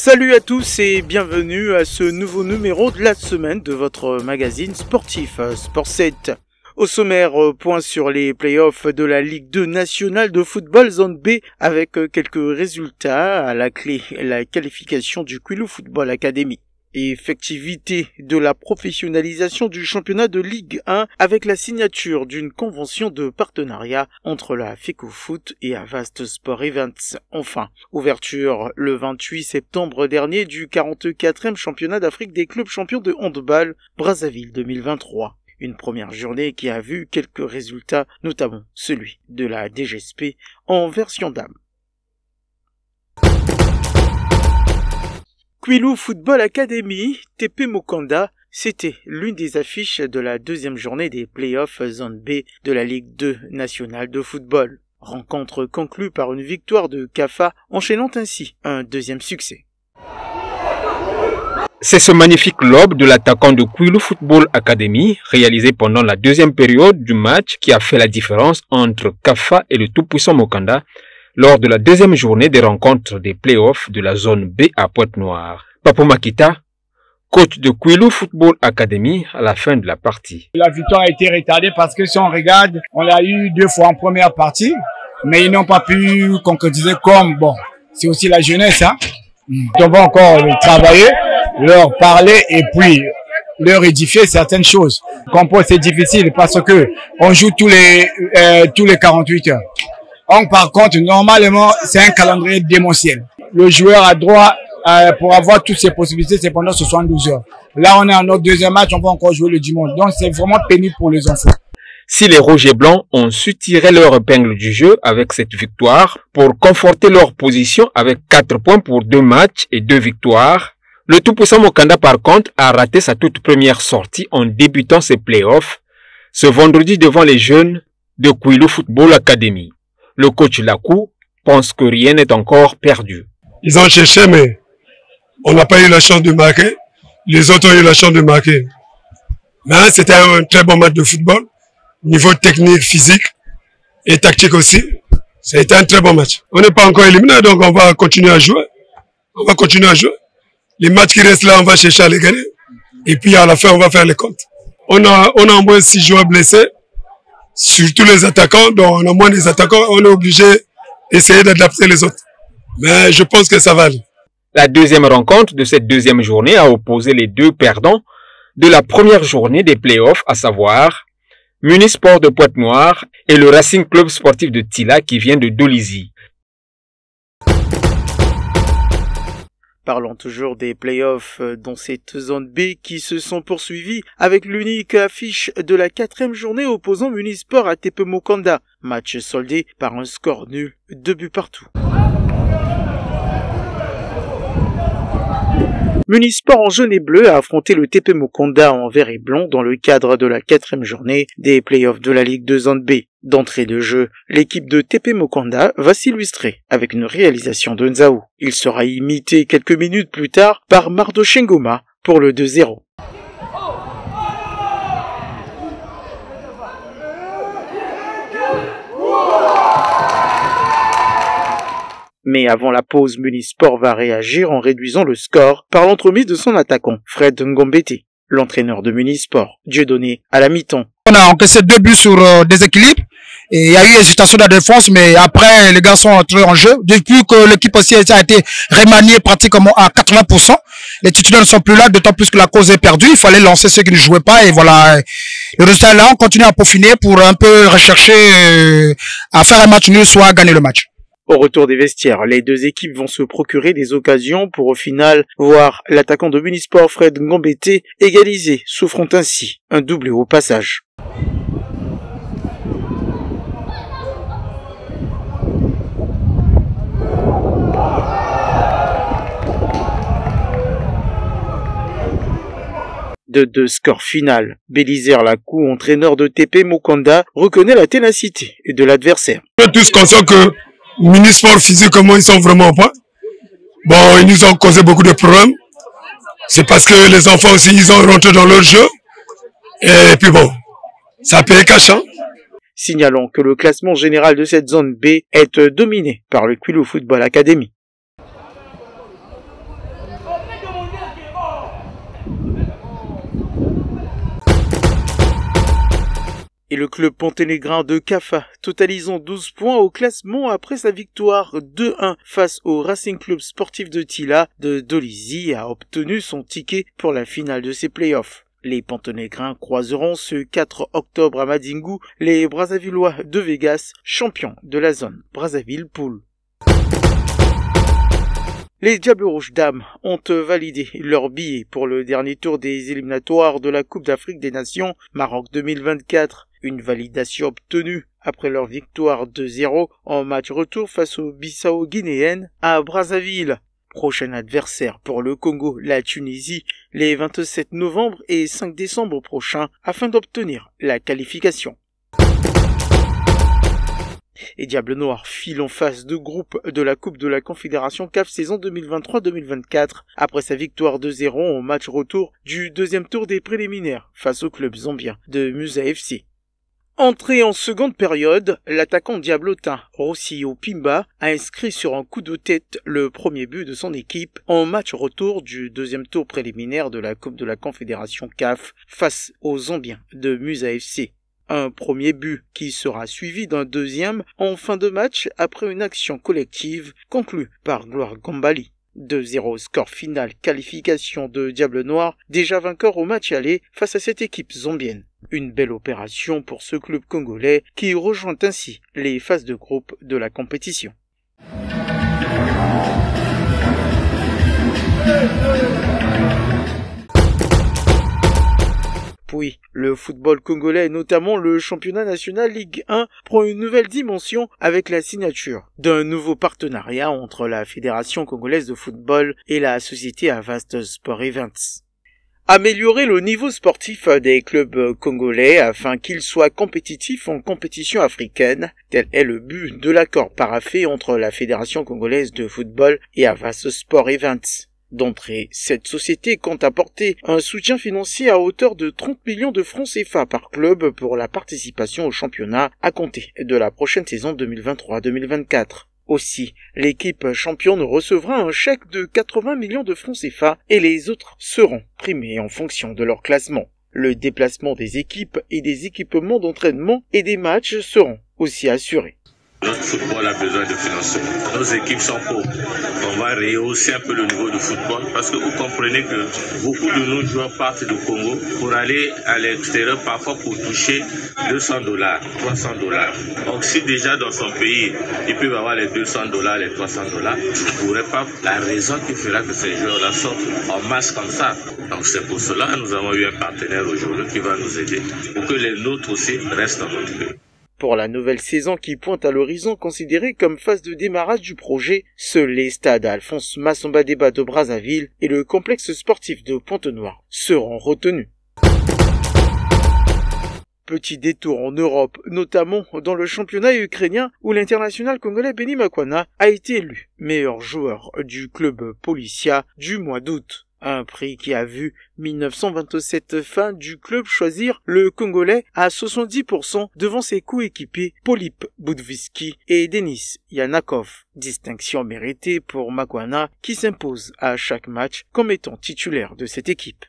Salut à tous et bienvenue à ce nouveau numéro de la semaine de votre magazine sportif Sport 7. Au sommaire, point sur les playoffs de la Ligue 2 nationale de football zone B avec quelques résultats à la clé, la qualification du Quilou Football Academy. Effectivité de la professionnalisation du championnat de Ligue 1 avec la signature d'une convention de partenariat entre la FECOFOOT et Avast Sport Events. Enfin, ouverture le 28 septembre dernier du 44e championnat d'Afrique des clubs champions de handball Brazzaville 2023. Une première journée qui a vu quelques résultats, notamment celui de la DGSP en version dames. Quilou Football Academy, TP Mokanda, c'était l'une des affiches de la deuxième journée des playoffs zone B de la Ligue 2 nationale de football. Rencontre conclue par une victoire de Kafa, enchaînant ainsi un deuxième succès. C'est ce magnifique lob de l'attaquant de Quilou Football Academy, réalisé pendant la deuxième période du match, qui a fait la différence entre Kafa et le tout-puissant Mokanda, lors de la deuxième journée des rencontres des playoffs de la zone B à Pointe-Noire. Papo Makita, coach de Quilou Football Academy, à la fin de la partie. La victoire a été retardée parce que si on regarde, on l'a eu 2 fois en première partie, mais ils n'ont pas pu concrétiser comme, bon, c'est aussi la jeunesse, hein. On va encore travailler, leur parler et puis leur édifier certaines choses. Compo, c'est difficile parce que on joue tous les 48 heures. Donc, par contre, normalement, c'est un calendrier démentiel. Le joueur a droit, pour avoir toutes ses possibilités, c'est pendant 72 heures. Là, on est en notre deuxième match, on va encore jouer le dimanche. Donc, c'est vraiment pénible pour les enfants. Si les Rouges et Blancs ont su tirer leur épingle du jeu avec cette victoire pour conforter leur position avec 4 points pour 2 matchs et 2 victoires, le tout-puissant Mokanda, par contre, a raté sa toute première sortie en débutant ses playoffs ce vendredi devant les jeunes de Quilou Football Academy. Le coach Lakou pense que rien n'est encore perdu. Ils ont cherché, mais on n'a pas eu la chance de marquer. Les autres ont eu la chance de marquer. Mais c'était un très bon match de football. Niveau technique, physique et tactique aussi. Ça a été un très bon match. On n'est pas encore éliminé, donc on va continuer à jouer. On va continuer à jouer. Les matchs qui restent là, on va chercher à les gagner. Et puis à la fin, on va faire les comptes. On a au moins 6 joueurs blessés. Surtout les attaquants, donc on a moins des attaquants, on est obligé d'essayer d'adapter les autres. Mais je pense que ça va aller. La deuxième rencontre de cette deuxième journée a opposé les deux perdants de la première journée des playoffs, à savoir Munisport de Pointe-Noire et le Racing Club Sportif de Tila qui vient de Dolisie. Parlons toujours des playoffs dans cette zone B qui se sont poursuivis avec l'unique affiche de la 4e journée opposant Munisport à TP Mokanda. Match soldé par un score nul, 2 buts partout. Munisport en jaune et bleu a affronté le TP Mokanda en vert et blanc dans le cadre de la 4e journée des playoffs de la Ligue 2 zone B. D'entrée de jeu, l'équipe de TP Mokanda va s'illustrer avec une réalisation de Nzao. Il sera imité quelques minutes plus tard par Mardo Shengoma pour le 2-0. Mais avant la pause, Munisport va réagir en réduisant le score par l'entremise de son attaquant, Fred Ngombete, l'entraîneur de Munisport, Dieudonné à la mi-temps. On a encaissé 2 buts sur déséquilibre et il y a eu hésitation de la défense, mais après les gars sont entrés en jeu. Depuis que l'équipe aussi a été remaniée pratiquement à 80%, les titulaires ne sont plus là, d'autant plus que la cause est perdue. Il fallait lancer ceux qui ne jouaient pas et voilà. Le résultat est là, on continue à peaufiner pour un peu rechercher à faire un match nul, soit à gagner le match. Au retour des vestiaires, les deux équipes vont se procurer des occasions pour au final voir l'attaquant de Munisport Fred Ngombete égaliser, souffrant ainsi un doublé au passage. De 2 scores final, Bélisaire Lakou, entraîneur de TP Mokanda, reconnaît la ténacité de l'adversaire. On est tous conscients que Munisport physiquement ils sont vraiment au point. Bon, ils nous ont causé beaucoup de problèmes. C'est parce que les enfants aussi ils ont rentré dans leur jeu. Et puis bon, ça paye cash, hein. Signalons que le classement général de cette zone B est dominé par le Quilou Football Academy. Et le club ponténégrin de Kafa, totalisant 12 points au classement après sa victoire 2-1 face au Racing Club Sportif de Tila de Dolisie, a obtenu son ticket pour la finale de ses playoffs. Les Ponténégrins croiseront ce 4 octobre à Madingu les Brazzavillois de Vegas, champions de la zone Brazzaville-Pool. Les Diables Rouges Dames ont validé leur billet pour le dernier tour des éliminatoires de la Coupe d'Afrique des Nations Maroc 2024. Une validation obtenue après leur victoire 2-0 en match retour face aux Bissau-Guinéennes à Brazzaville. Prochain adversaire pour le Congo, la Tunisie, les 27 novembre et 5 décembre prochains afin d'obtenir la qualification. Et Diable Noir file en phase de groupe de la Coupe de la Confédération CAF saison 2023-2024 après sa victoire 2-0 au match retour du deuxième tour des préliminaires face au club zambien de Musa FC. Entré en seconde période, l'attaquant diablotin Rossio Pimba a inscrit sur un coup de tête le premier but de son équipe en match retour du deuxième tour préliminaire de la Coupe de la Confédération CAF face aux Zambiens de Musa FC. Un premier but qui sera suivi d'un deuxième en fin de match après une action collective conclue par Gloire Gambali. 2-0 score final, qualification de Diable Noir, déjà vainqueur au match aller face à cette équipe zambienne. Une belle opération pour ce club congolais qui rejoint ainsi les phases de groupe de la compétition. Puis, le football congolais, notamment le championnat national Ligue 1, prend une nouvelle dimension avec la signature d'un nouveau partenariat entre la Fédération congolaise de football et la société Avast Sport Events. Améliorer le niveau sportif des clubs congolais afin qu'ils soient compétitifs en compétition africaine, tel est le but de l'accord paraphé entre la Fédération congolaise de football et Avast Sport Events. D'entrée, cette société compte apporter un soutien financier à hauteur de 30 millions de francs CFA par club pour la participation au championnat à compter de la prochaine saison 2023-2024. Aussi, l'équipe championne recevra un chèque de 80 millions de francs CFA et les autres seront primés en fonction de leur classement. Le déplacement des équipes et des équipements d'entraînement et des matchs seront aussi assurés. Notre football a besoin de financement. Nos équipes sont pauvres. On va rehausser un peu le niveau du football parce que vous comprenez que beaucoup de nos joueurs partent du Congo pour aller à l'extérieur parfois pour toucher $200, $300. Donc si déjà dans son pays, ils peuvent avoir les $200, les $300, vous ne pourrez pas la raison qui fera que ces joueurs-là sortent en masse comme ça. Donc c'est pour cela que nous avons eu un partenaire aujourd'hui qui va nous aider pour que les nôtres aussi restent dans notre pays. Pour la nouvelle saison qui pointe à l'horizon considérée comme phase de démarrage du projet, seuls les stades Alphonse Massamba Débat de Brazzaville et le complexe sportif de Pointe-Noire seront retenus. Petit détour en Europe, notamment dans le championnat ukrainien où l'international congolais Benny Makwana a été élu meilleur joueur du club Policia du mois d'août. Un prix qui a vu 1927 fans du club choisir le Congolais à 70% devant ses coéquipiers Polip Budviski et Denis Yanakov. Distinction méritée pour Makwana qui s'impose à chaque match comme étant titulaire de cette équipe.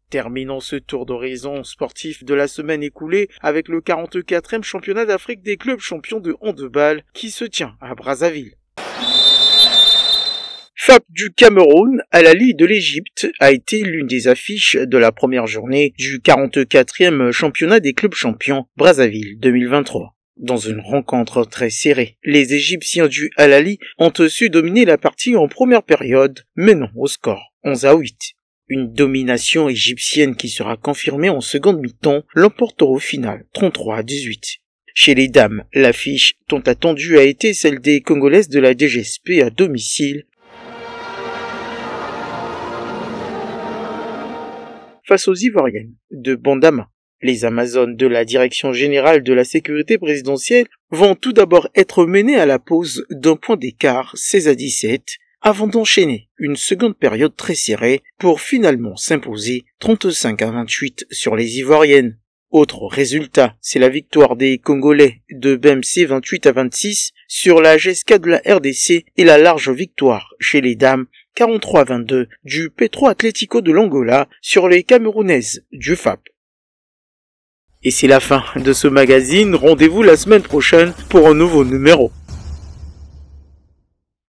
Terminons ce tour d'horizon sportif de la semaine écoulée avec le 44e championnat d'Afrique des clubs champions de handball qui se tient à Brazzaville. FAP du Cameroun, Al Ahly de l'Égypte a été l'une des affiches de la première journée du 44e championnat des clubs champions Brazzaville 2023. Dans une rencontre très serrée, les Égyptiens du Al Ahly ont su dominer la partie en première période, menant au score 11-8. Une domination égyptienne qui sera confirmée en seconde mi-temps, l'emportant au final 33-18. Chez les dames, l'affiche tant attendue a été celle des Congolaises de la DGSP à domicile, face aux Ivoiriennes de Bandama. Les Amazones de la Direction Générale de la Sécurité Présidentielle vont tout d'abord être menées à la pause d'un point d'écart 16-17 avant d'enchaîner une seconde période très serrée pour finalement s'imposer 35-28 sur les Ivoiriennes. Autre résultat, c'est la victoire des Congolais de BMC 28-26 sur la GSK de la RDC et la large victoire chez les dames 43-22 du Petro Atlético de l'Angola sur les Camerounaises du FAP. Et c'est la fin de ce magazine. Rendez-vous la semaine prochaine pour un nouveau numéro.